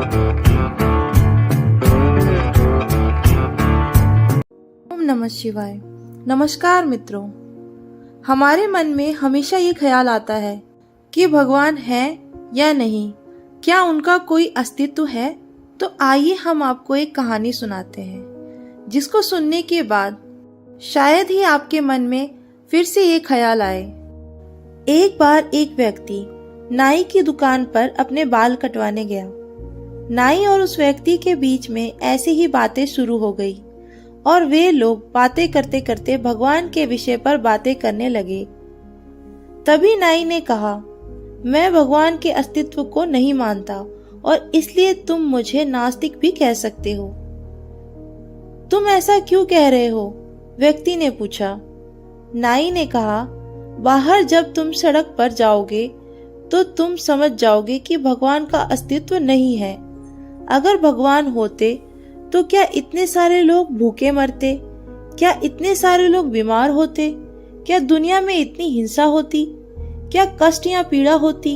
ओम नमः शिवाय। नमस्कार मित्रों, हमारे मन में हमेशा ये ख्याल आता है कि भगवान है या नहीं, क्या उनका कोई अस्तित्व है। तो आइए हम आपको एक कहानी सुनाते हैं, जिसको सुनने के बाद शायद ही आपके मन में फिर से ये ख्याल आए। एक बार एक व्यक्ति नाई की दुकान पर अपने बाल कटवाने गया। नाई और उस व्यक्ति के बीच में ऐसी ही बातें शुरू हो गई और वे लोग बातें करते करते भगवान के विषय पर बातें करने लगे। तभी नाई ने कहा, मैं भगवान के अस्तित्व को नहीं मानता और इसलिए तुम मुझे नास्तिक भी कह सकते हो। तुम ऐसा क्यों कह रहे हो? व्यक्ति ने पूछा। नाई ने कहा, बाहर जब तुम सड़क पर जाओगे तो तुम समझ जाओगे कि भगवान का अस्तित्व नहीं है। अगर भगवान होते तो क्या इतने सारे लोग भूखे मरते? क्या इतने सारे लोग बीमार होते? क्या दुनिया में इतनी हिंसा होती? क्या कष्ट या पीड़ा होती?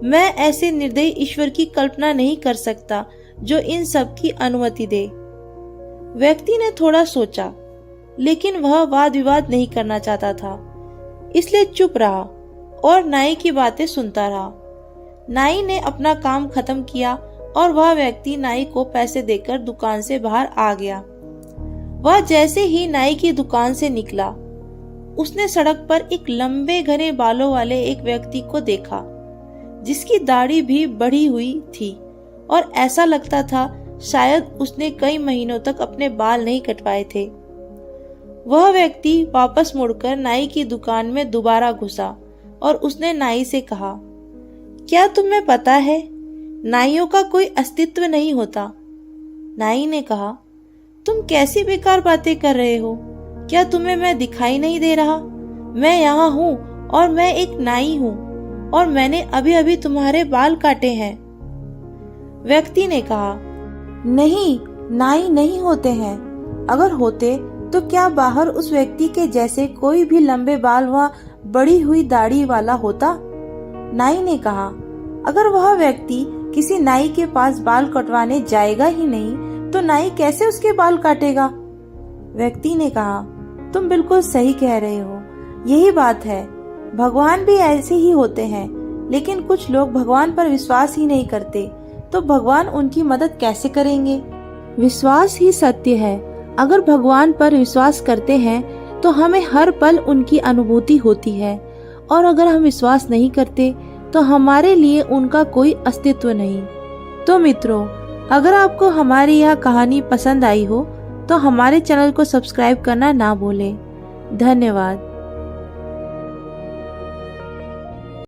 मैं ऐसे निर्दयी ईश्वर की कल्पना नहीं कर सकता जो इन सब की अनुमति दे। व्यक्ति ने थोड़ा सोचा, लेकिन वह वाद विवाद नहीं करना चाहता था, इसलिए चुप रहा और नाई की बातें सुनता रहा। नाई ने अपना काम खत्म किया और वह व्यक्ति नाई को पैसे देकर दुकान से बाहर आ गया। वह जैसे ही नाई की दुकान से निकला, उसने सड़क पर एक लंबे घने बालों वाले एक व्यक्ति को देखा, जिसकी दाढ़ी भी बढ़ी हुई थी और ऐसा लगता था शायद उसने कई महीनों तक अपने बाल नहीं कटवाए थे। वह व्यक्ति वापस मुड़कर नाई की दुकान में दोबारा घुसा और उसने नाई से कहा, क्या तुम्हें पता है नाइयों का कोई अस्तित्व नहीं होता? नाई ने कहा, तुम कैसी बेकार बातें कर रहे हो? क्या तुम्हें मैं दिखाई नहीं दे रहा? मैं यहाँ हूँ और मैं एक नाई हूँ और मैंने अभी अभी तुम्हारे बाल काटे हैं। व्यक्ति ने कहा, नहीं, नाई नहीं होते हैं। अगर होते तो क्या बाहर उस व्यक्ति के जैसे कोई भी लंबे बाल व बड़ी हुई दाढ़ी वाला होता? नाई ने कहा, अगर वह व्यक्ति किसी नाई के पास बाल कटवाने जाएगा ही नहीं तो नाई कैसे उसके बाल काटेगा? व्यक्ति ने कहा, तुम बिल्कुल सही कह रहे हो, यही बात है। भगवान भी ऐसे ही होते हैं, लेकिन कुछ लोग भगवान पर विश्वास ही नहीं करते, तो भगवान उनकी मदद कैसे करेंगे? विश्वास ही सत्य है। अगर भगवान पर विश्वास करते हैं तो हमें हर पल उनकी अनुभूति होती है, और अगर हम विश्वास नहीं करते तो हमारे लिए उनका कोई अस्तित्व नहीं। तो मित्रों, अगर आपको हमारी यह कहानी पसंद आई हो तो हमारे चैनल को सब्सक्राइब करना ना भूलें। धन्यवाद।